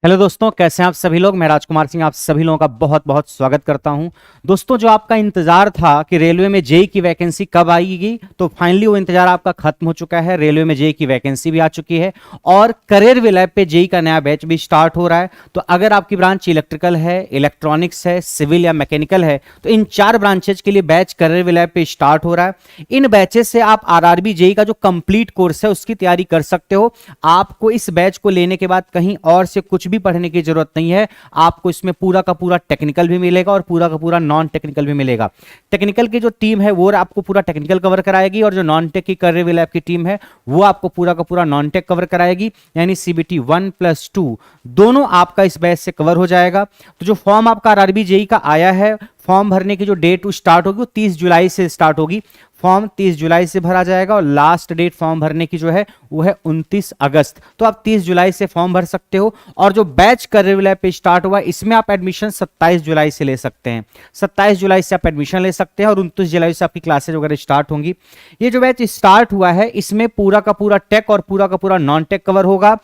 Hello दोस्तों, कैसे हैं आप सभी लोग। मैं राजकुमार सिंह आप सभी लोगों का बहुत बहुत स्वागत करता हूं। दोस्तों, जो आपका इंतजार था कि रेलवे में जेई की वैकेंसी कब आएगी, तो फाइनली वो इंतजार आपका खत्म हो चुका है। रेलवे में जेई की वैकेंसी भी आ चुकी है और करियर विल ऐप पे जेई का नया बैच भी स्टार्ट हो रहा है। तो अगर आपकी ब्रांच इलेक्ट्रिकल है, इलेक्ट्रॉनिक्स है, सिविल या मैकेनिकल है, तो इन 4 ब्रांचेज के लिए बैच करियर विल ऐप पे स्टार्ट हो रहा है। इन बैचेस से आप आरआरबी जेई का जो कंप्लीट कोर्स है उसकी तैयारी कर सकते हो। आपको इस बैच को लेने के बाद कहीं और से कुछ भी पढ़ने की जरूरत नहीं है। आपको इसमें पूरा का पूरा टेक्निकल भी मिलेगा और पूरा का पूरा नॉन टेक्निकल भी मिलेगा। टेक्निकल की जो टीम है वो आपको पूरा टेक्निकल कवर कराएगी और जो नॉन टेक की करियर विल ऐप की टीम है वो आपको पूरा का पूरा नॉन टेक कवर कराएगी। यानी सीबीटी 1+2 दोनों आपका इस बैच से कवर हो जाएगा। तो जो फॉर्म आपका आरआरबी जेई का आया है, फॉर्म भरने की जो डेट स्टार्ट होगी वो 30 जुलाई से स्टार्ट होगी। फॉर्म 30 जुलाई से भरा जाएगा और लास्ट डेट फॉर्म भरने की जो है वो है 29 अगस्त। तो आप 30 जुलाई से फॉर्म भर सकते हो। और जो बैच करियर विल ऐप पे स्टार्ट हुआ इसमें आप एडमिशन 27 जुलाई से ले सकते हैं। 27 जुलाई से आप एडमिशन ले सकते हैं और 29 जुलाई से आपकी क्लासेज वगैरह स्टार्ट होंगी। ये जो बैच स्टार्ट हुआ है इसमें पूरा का पूरा टेक और पूरा का पूरा नॉन टेक कवर होगा।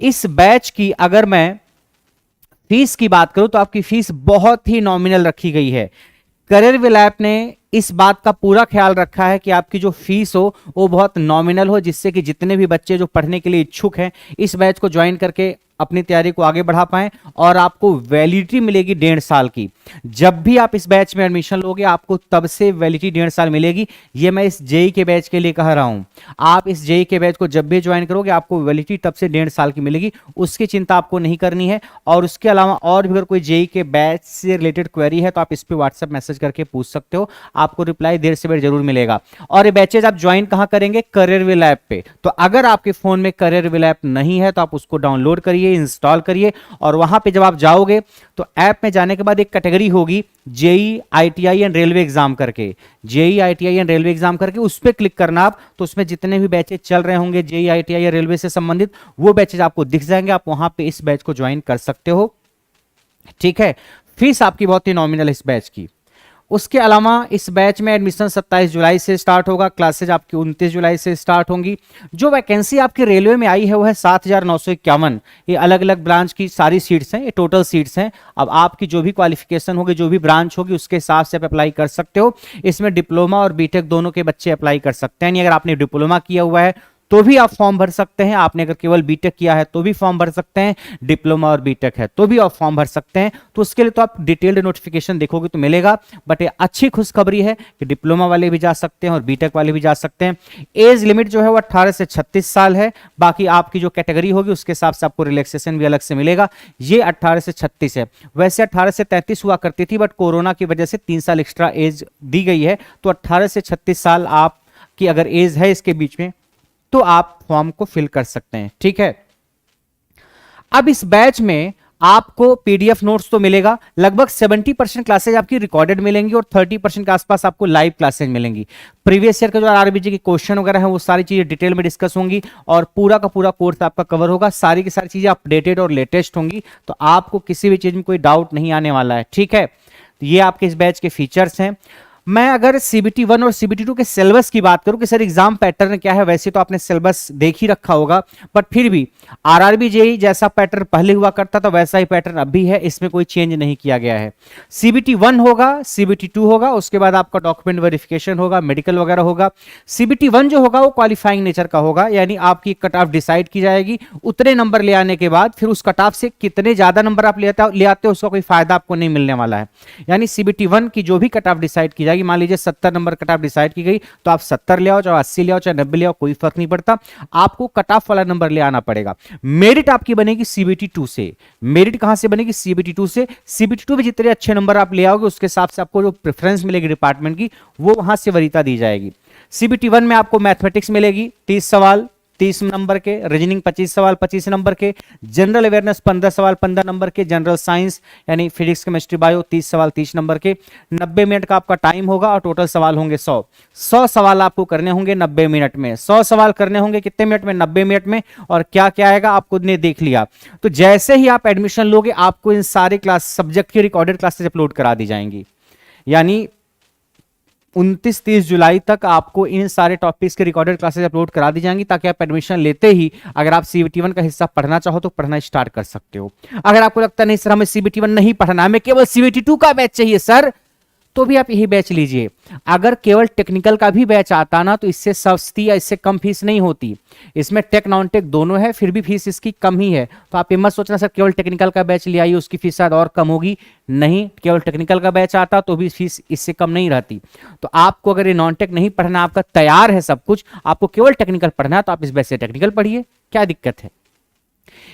इस बैच की अगर मैं फीस की बात करूं तो आपकी फीस बहुत ही नॉमिनल रखी गई है। करियर विल ऐप ने इस बात का पूरा ख्याल रखा है कि आपकी जो फीस हो वो बहुत नॉमिनल हो, जिससे कि जितने भी बच्चे जो पढ़ने के लिए इच्छुक हैं इस बैच को ज्वाइन करके अपनी तैयारी को आगे बढ़ा पाएं। और आपको वैलिडिटी मिलेगी 1.5 साल की। जब भी आप इस बैच में एडमिशन लोगे आपको तब से वैलिडिटी 1.5 साल मिलेगी। ये मैं इस जेई के बैच के लिए कह रहा हूं। आप इस जेई के बैच को जब भी ज्वाइन करोगे आपको वैलिडिटी तब से 1.5 साल की मिलेगी। उसकी चिंता आपको नहीं करनी है। और उसके अलावा और भी अगर कोई जेई के बैच से रिलेटेड क्वेरी है तो आप इस पर व्हाट्सएप मैसेज करके पूछ सकते हो। आपको रिप्लाई देर से देर जरूर मिलेगा। और ये बैचेज आप ज्वाइन कहां करेंगे? करियर विल ऐप पे। तो अगर आपके फोन में करियर विल ऐप नहीं है तो आप उसको डाउनलोड करिए, इंस्टॉल करिए और वहां पे जब आप जाओगे तो ऐप में जाने के बाद एक कैटेगरी होगी JE ITI and railway exam करके। JE ITI and railway exam करके उस पर क्लिक करना आप। तो उसमें जितने भी बैचेज चल रहे होंगे जेई आईटीआई या रेलवे से संबंधित वो बैचेज आपको दिख जाएंगे। आप वहां पे इस बैच को ज्वाइन कर सकते हो। ठीक है। फीस आपकी बहुत ही नॉमिनल है इस बैच की। उसके अलावा इस बैच में एडमिशन 27 जुलाई से स्टार्ट होगा। क्लासेज आपकी 29 जुलाई से स्टार्ट होंगी। जो वैकेंसी आपकी रेलवे में आई है वो है 7,951। ये अलग अलग ब्रांच की सारी सीट्स हैं, ये टोटल सीट्स हैं। अब आपकी जो भी क्वालिफिकेशन होगी, जो भी ब्रांच होगी उसके हिसाब से आप अप्लाई कर सकते हो। इसमें डिप्लोमा और बीटेक दोनों के बच्चे अप्लाई कर सकते हैं। यानी अगर आपने डिप्लोमा किया हुआ है तो भी आप फॉर्म भर सकते हैं। आपने अगर केवल बीटेक किया है तो भी फॉर्म भर सकते हैं। डिप्लोमा और बीटेक है तो भी आप फॉर्म भर सकते हैं। तो उसके लिए तो आप डिटेल्ड नोटिफिकेशन देखोगे तो मिलेगा। बट ये अच्छी खुशखबरी है कि डिप्लोमा वाले भी जा सकते हैं और बीटेक वाले भी जा सकते हैं। एज लिमिट जो है वो 18 से 36 साल है। बाकी आपकी जो कैटेगरी होगी उसके हिसाब से आपको रिलैक्सेशन भी अलग से मिलेगा। ये 18 से 36 है। वैसे 18 से 33 हुआ करती थी बट कोरोना की वजह से 3 साल एक्स्ट्रा एज दी गई है। तो 18 से 36 साल आपकी अगर एज है इसके बीच में तो आप फॉर्म को फिल कर सकते हैं। ठीक है। अब इस बैच में आपको पीडीएफ नोट्स तो मिलेगा। लगभग 70% क्लासेज आपकी रिकॉर्डेड मिलेंगी और 30% के आसपास आपको लाइव क्लासेज मिलेंगी। प्रीवियस ईयर का जो आरआरबी के क्वेश्चन वगैरह है वो सारी चीजें डिटेल में डिस्कस होंगी और पूरा का पूरा कोर्स आपका कवर होगा। सारी की सारी चीजें अपडेटेड और लेटेस्ट होंगी। तो आपको किसी भी चीज में कोई डाउट नहीं आने वाला है। ठीक है। तो ये आपके इस बैच के फीचर्स हैं। मैं अगर सीबीटी 1 और सीबीटी 2 के सिलेबस की बात करूं कि सर एग्जाम पैटर्न क्या है, वैसे तो आपने सिलेबस देख ही रखा होगा बट फिर भी आरआरबी जेई जैसा पैटर्न पहले हुआ करता था वैसा ही पैटर्न अभी है। इसमें कोई चेंज नहीं किया गया है। सीबीटी 1 होगा, सीबीटी 2 होगा, उसके बाद आपका डॉक्यूमेंट वेरिफिकेशन होगा, मेडिकल वगैरह होगा। सीबीटी 1 जो होगा वो क्वालिफाइंग नेचर का होगा। यानी आपकी कट ऑफ डिसाइड की जाएगी। उतने नंबर ले आने के बाद फिर उस कट ऑफ से कितने ज्यादा नंबर आप ले आते हो उसका कोई फायदा आपको नहीं मिलने वाला है। यानी सीबीटी 1 की जो भी कट ऑफ डिसाइड की जाएगी, मान लीजिए 70 नंबर कट ऑफ डिसाइड की गई तो आप 70 ले आओ, चाहे 80 ले आओ, चाहे 90 ले आओ, कोई फर्क नहीं पड़ता। आपको कट ऑफ वाला नंबर ले आना पड़ेगा। मेरिट आपकी बनेगी सीबीटी 2 से। मेरिट कहां से बनेगी? सीबीटी 2 से। सीबीटी 2 में जितने अच्छे नंबर आप ले आओगे उसके हिसाब से आपको जो प्रेफरेंस मिलेगी डिपार्टमेंट की वो वहां से वरीयता दी जाएगी। सीबीटी 1 में आपको मैथमेटिक्स मिलेगी 30 सवाल 30 नंबर के, रीजनिंग 25 सवाल 25 नंबर के, जनरल अवेयरनेस 15 सवाल 15 नंबर के, जनरल साइंस यानी फिजिक्स केमिस्ट्री बायो 30 सवाल 30 नंबर के। 90 मिनट का आपका टाइम होगा और टोटल सवाल होंगे 100 सवाल आपको करने होंगे 90 मिनट में। 100 सवाल करने होंगे कितने मिनट में? 90 मिनट में। और क्या क्या आएगा आपको ने देख लिया। तो जैसे ही आप एडमिशन लोगे आपको इन सारे क्लास सब्जेक्ट की रिकॉर्डेड क्लासेस अपलोड करा दी जाएंगी। यानी 29-30 जुलाई तक आपको इन सारे टॉपिक्स के रिकॉर्डेड क्लासेस अपलोड करा दी जाएंगी, ताकि आप एडमिशन लेते ही अगर आप CBT1 का हिस्सा पढ़ना चाहो तो पढ़ना स्टार्ट कर सकते हो। अगर आपको लगता नहीं सर हमें CBT1 नहीं पढ़ना, हमें केवल CBT2 का बैच चाहिए सर, तो भी आप यही बैच लीजिए। अगर केवल टेक्निकल का भी बैच आता ना तो इससे सस्ती या इससे कम फीस नहीं होती। इसमें टेक नॉन टेक दोनों है, फिर भी फीस इसकी कम ही है। तो आप ये मत सोचना सर केवल टेक्निकल का बैच ले आइए उसकी फीस शायद और कम होगी, नहीं, केवल टेक्निकल का बैच आता तो भी फीस इससे कम नहीं रहती। तो आपको अगर ये नॉन टेक नहीं पढ़ना, आपका तैयार है सब कुछ, आपको केवल टेक्निकल पढ़ना है, तो आप इस बैच से टेक्निकल पढ़िए, क्या दिक्कत है।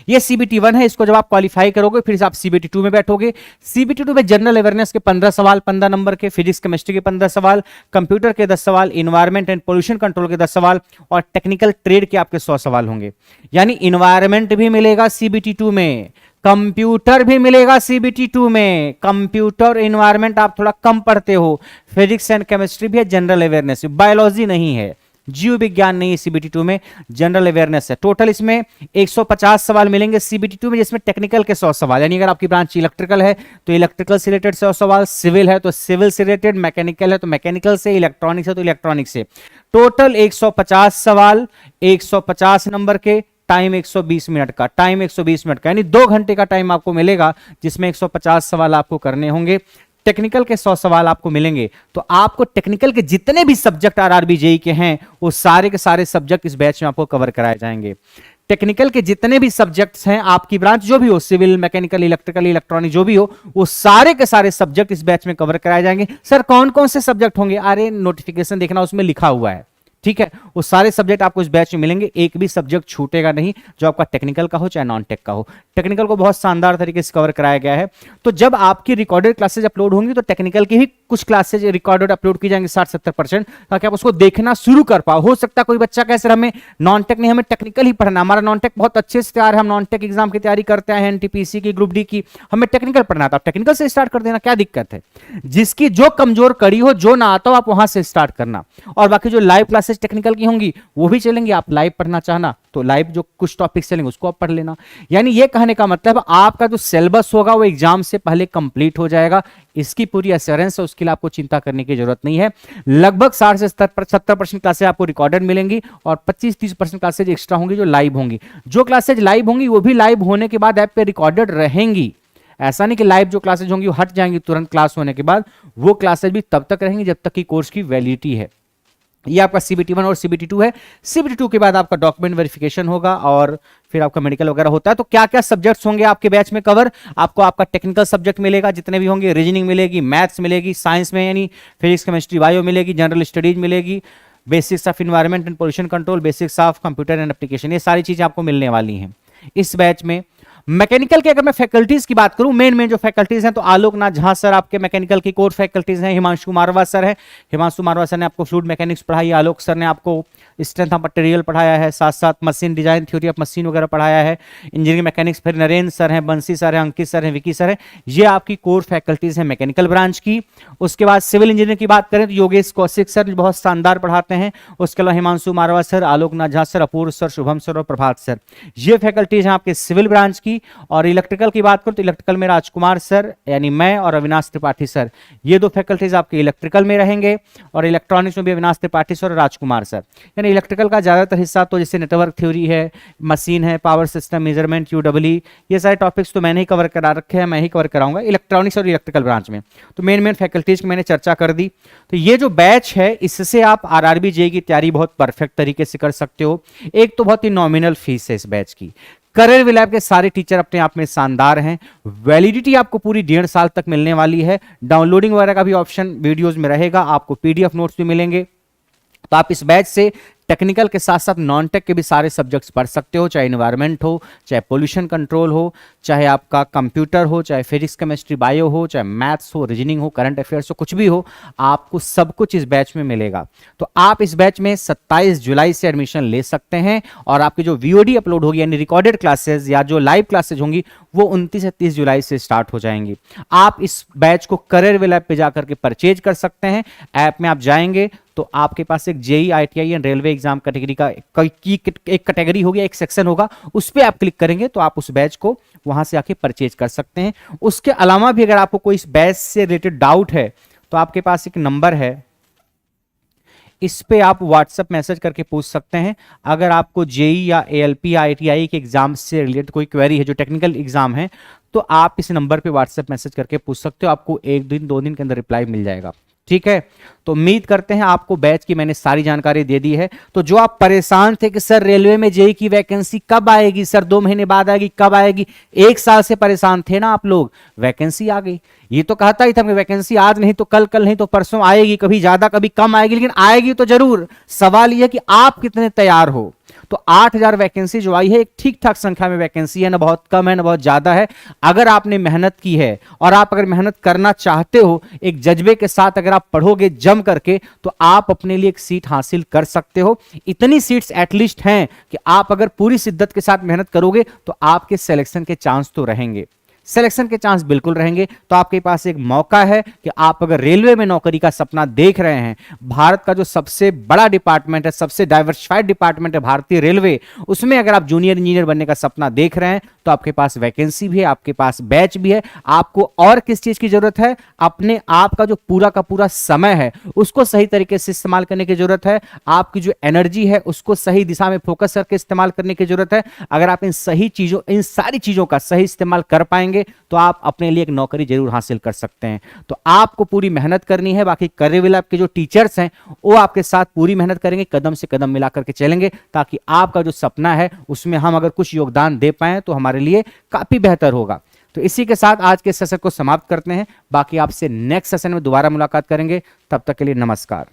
ये CBT1 है, इसको जब आप क्वालिफाई करोगे फिर आप CBT2 में बैठोगे। CBT2 में जनरल अवेयरनेस के 15 सवाल 15 नंबर के, फिजिक्स केमिस्ट्री के 15 सवाल, कंप्यूटर के 10 सवाल, इन्वायरमेंट एंड पोल्यूशन कंट्रोल के 10 सवाल और टेक्निकल ट्रेड के आपके 100 सवाल होंगे। यानी इन्वायरमेंट भी मिलेगा CBT2 में, कंप्यूटर भी मिलेगा CBT2 में। कंप्यूटर इन्वायरमेंट आप थोड़ा कम पढ़ते हो, फिजिक्स एंड केमिस्ट्री भी है, जनरल अवेयरनेस, बायोलॉजी नहीं है, जीव विज्ञान नहीं है CBT2 में, जनरल अवेयरनेस है। टोटल इसमें 150 सवाल मिलेंगे CBT2 में, जिसमें टेक्निकल के 100 सवाल, यानी अगर आपकी ब्रांच इलेक्ट्रिकल है तो इलेक्ट्रिकल से रिलेटेड 100 सवाल, सिविल है तो सिविल से रिलेटेड, मैकेनिकल है तो मैकेनिकल से, इलेक्ट्रॉनिक्स है तो इलेक्ट्रॉनिक्स से। टोटल 150 सवाल 150 नंबर के, टाइम 120 मिनट का, टाइम 120 मिनट का, यानी 2 घंटे का टाइम आपको मिलेगा, जिसमें 150 सवाल आपको करने होंगे। टेक्निकल के 100 सवाल आपको मिलेंगे। तो आपको टेक्निकल के जितने भी सब्जेक्ट RRB JEE के हैं वो सारे के सारे सब्जेक्ट इस बैच में आपको कवर कराए जाएंगे। टेक्निकल के जितने भी सब्जेक्ट्स हैं, आपकी ब्रांच जो भी हो, सिविल, मैकेनिकल, इलेक्ट्रिकल, इलेक्ट्रॉनिक जो भी हो, वो सारे के सारे सब्जेक्ट इस बैच में कवर कराए जाएंगे। सर कौन कौन से सब्जेक्ट होंगे? अरे नोटिफिकेशन देखना, उसमें लिखा हुआ है, ठीक है। वो सारे सब्जेक्ट आपको इस बैच में मिलेंगे, एक भी सब्जेक्ट छूटेगा नहीं, जो आपका टेक्निकल का हो चाहे नॉन टेक का हो। टेक्निकल को बहुत शानदार तरीके से कवर कराया गया है। तो जब आपकी रिकॉर्डेड क्लासेज अपलोड होंगी तो टेक्निकल की भी कुछ क्लासेज रिकॉर्डेड अपलोड की जाएंगे 60-70%, ताकि आप उसको देखना शुरू कर पाओ। हो सकता है कोई बच्चा कहे सर हमें नॉन टेक नहीं, हमें टेक्निकल ही पढ़ना, हमारा नॉन टेक बहुत अच्छे से तैयार है, हम नॉन टेक एग्जाम की तैयारी करते हैं, NTPC की, ग्रुप डी की, हमें टेक्निकल पढ़ना था। आप टेक्निकल से स्टार्ट कर देना, क्या दिक्कत है। जिसकी जो कमजोर कड़ी हो, जो ना आता हो, आप वहां से स्टार्ट करना। और बाकी जो लाइव क्लासेस टेक्निकल की होंगी वो भी चलेंगे। आप लाइव पढ़ना चाहना तो लाइव जो कुछ टॉपिक्स चलेंगे उसको आप पढ़ लेना। यानी ये कहने का मतलब आपका जो सिलेबस होगा वो एग्जाम से पहले कंप्लीट हो जाएगा, इसकी पूरी एश्योरेंस है, उसके लिए आपको चिंता करने की जरूरत नहीं है। लगभग 60 से 70% क्लासेज आपको रिकॉर्डेड मिलेंगी और 25-30% क्लासेज एक्स्ट्रा होंगी जो लाइव होंगी। जो क्लासेज लाइव होंगी वो भी लाइव होने के बाद ऐप पे रिकॉर्डेड रहेंगी। ऐसा नहीं कि लाइव जो क्लासेज होंगी वो हट जाएंगी तुरंत क्लास होने के बाद, वो क्लासेज भी तब तक रहेंगी जब तक कि कोर्स की वैलिडिटी है। ये आपका CBT1 और CBT2 है। CBT2 के बाद आपका डॉक्यूमेंट वेरिफिकेशन होगा और फिर आपका मेडिकल वगैरह होता है। तो क्या क्या सब्जेक्ट्स होंगे आपके बैच में कवर? आपको आपका टेक्निकल सब्जेक्ट मिलेगा जितने भी होंगे, रीजनिंग मिलेगी, मैथ्स मिलेगी, साइंस में यानी फिजिक्स केमिस्ट्री बायो मिलेगी, जनरल स्टडीज मिलेगी, basics of environment and pollution control, basics of computer and application, ये सारी चीजें आपको मिलने वाली हैं इस बैच में। मैकेनिकल के अगर मैं फैकल्टीज की बात करूं, मेन जो फैकल्टीज हैं, तो आलोकनाथ झा सर आपके मैकेनिकल की कोर फैकल्टीज हैं, हिमांशु मारवा सर है, हिमांशु मारवा सर ने आपको फ्लूइड मैकेनिक्स पढ़ाई है, आलोक सर ने आपको स्ट्रेंथ ऑफ मटेरियल पढ़ाया है, साथ साथ machine design, theory of machine वगैरह पढ़ाया है, इंजीनियरिंग मैकेनिक्स, फिर नरेंद्र सर हैं, बंसी सर हैं, अंकित सर हैं, विकी सर हैं, ये आपकी कोर फैकल्टीज हैं मैकेनिकल ब्रांच की। उसके बाद सिविल इंजीनियर की बात करें तो योगेश कौशिक सर बहुत शानदार पढ़ाते हैं, उसके अलावा हिमांशु मारवा सर, आलोकनाथ झा सर, अपूर्व सर, शुभम सर और प्रभात सर, ये फैकल्टीज हैं आपके सिविल ब्रांच की। और इलेक्ट्रिकल की बात करूं तो इलेक्ट्रिकल में राजकुमार सर यानी मैं और अविनाश त्रिपाठी सर, ये दो फैकल्टीज आपके इलेक्ट्रिकल में रहेंगे। और इलेक्ट्रॉनिक्स में भी अविनाश त्रिपाठी सर और राजकुमार सर। यानी इलेक्ट्रिकल का ज्यादातर हिस्सा तो जैसे नेटवर्क थ्योरी है, मशीन है, पावर सिस्टम, मेजरमेंट, UEE, ये सारे टॉपिक्स तो मैंने ही कवर करा रखे हैं, मैं ही कवर कराऊंगा इलेक्ट्रॉनिक्स और इलेक्ट्रिकल ब्रांच में। तो मेन फैकल्टीज की मैंने चर्चा कर दी। तो ये जो बैच है इससे आप RRB JEE की तैयारी बहुत परफेक्ट तरीके से कर सकते हो। एक तो बहुत ही नॉमिनल फीस है इस बैच की। करियर विलैब के सारे टीचर अपने आप में शानदार हैं। वैलिडिटी आपको पूरी 1.5 साल तक मिलने वाली है। डाउनलोडिंग वगैरह का भी ऑप्शन वीडियोस में रहेगा, आपको PDF नोट्स भी मिलेंगे। तो आप इस बैच से टेक्निकल के साथ साथ नॉन टेक के भी सारे सब्जेक्ट्स पढ़ सकते हो, चाहे एनवायरनमेंट हो, चाहे पोल्यूशन कंट्रोल हो, चाहे आपका कंप्यूटर हो, चाहे फिजिक्स केमिस्ट्री बायो हो, चाहे मैथ्स हो, रीजनिंग हो, करंट अफेयर्स हो, कुछ भी हो, आपको सब कुछ इस बैच में मिलेगा। तो आप इस बैच में 27 जुलाई से एडमिशन ले सकते हैं और आपकी जो VOD अपलोड होगी यानी रिकॉर्डेड क्लासेस या जो लाइव क्लासेज होंगी वो 29 से 30 जुलाई से स्टार्ट हो जाएंगी। आप इस बैच को करियर विलैब पे जाकर के परचेज कर सकते हैं। ऐप में आप जाएंगे तो आपके पास एक JEE, ITI and railway exam category का एक कैटेगरी होगी, एक सेक्शन होगा, उस पर आप क्लिक करेंगे तो आप उस बैच को वहां से आके परचेज कर सकते हैं। उसके अलावा भी अगर आपको कोई इस बैच से रिलेटेड डाउट है तो आपके पास एक नंबर है, इस पे आप व्हाट्सएप मैसेज करके पूछ सकते हैं। अगर आपको जेई या एएलपी या आईटीआई के एग्जाम से रिलेटेड कोई क्वेरी है, जो टेक्निकल एग्जाम है, तो आप इस नंबर पे व्हाट्सएप मैसेज करके पूछ सकते हो। आपको 1 दिन 2 दिन के अंदर रिप्लाई मिल जाएगा। ठीक है, तो उम्मीद करते हैं आपको बैच की मैंने सारी जानकारी दे दी है। तो जो आप परेशान थे कि सर रेलवे में जेई की वैकेंसी कब आएगी, सर 2 महीने बाद आएगी, कब आएगी, 1 साल से परेशान थे ना आप लोग, वैकेंसी आ गई। ये तो कहता ही था कि वैकेंसी आज नहीं तो कल, कल नहीं तो परसों आएगी, कभी ज्यादा कभी कम आएगी, लेकिन आएगी तो जरूर। सवाल यह कि आप कितने तैयार हो। तो 8,000 वैकेंसी जो आई है एक ठीक ठाक संख्या में वैकेंसी है, ना बहुत कम है ना बहुत ज्यादा है। अगर आपने मेहनत की है और आप अगर मेहनत करना चाहते हो, एक जज्बे के साथ अगर आप पढ़ोगे जम करके, तो आप अपने लिए एक सीट हासिल कर सकते हो। इतनी सीट्स एटलीस्ट हैं कि आप अगर पूरी शिद्दत के साथ मेहनत करोगे तो आपके सिलेक्शन के चांस तो रहेंगे, सिलेक्शन के चांस बिल्कुल रहेंगे। तो आपके पास एक मौका है कि आप अगर रेलवे में नौकरी का सपना देख रहे हैं, भारत का जो सबसे बड़ा डिपार्टमेंट है, सबसे डाइवर्सिफाइड डिपार्टमेंट है भारतीय रेलवे, उसमें अगर आप जूनियर इंजीनियर बनने का सपना देख रहे हैं, तो आपके पास वैकेंसी भी है, आपके पास बैच भी है। आपको और किस चीज की जरूरत है? अपने आप का जो पूरा का पूरा समय है उसको सही तरीके से इस्तेमाल करने की जरूरत है। आपकी जो एनर्जी है उसको सही दिशा में फोकस करके इस्तेमाल करने की जरूरत है। अगर आप इन सारी चीजों का सही इस्तेमाल कर पाएंगे तो आप अपने लिए एक नौकरी जरूर हासिल कर सकते हैं। तो आपको पूरी मेहनत करनी है। बाकी करियर लैब के जो टीचर्स हैं वो आपके साथ पूरी मेहनत करेंगे, कदम से कदम मिला करके चलेंगे, ताकि आपका जो सपना है उसमें हम अगर कुछ योगदान दे पाए तो हमारे लिए काफी बेहतर होगा। तो इसी के साथ आज के सेशन को समाप्त करते हैं। बाकी आपसे नेक्स्ट सेशन में दोबारा मुलाकात करेंगे। तब तक के लिए नमस्कार।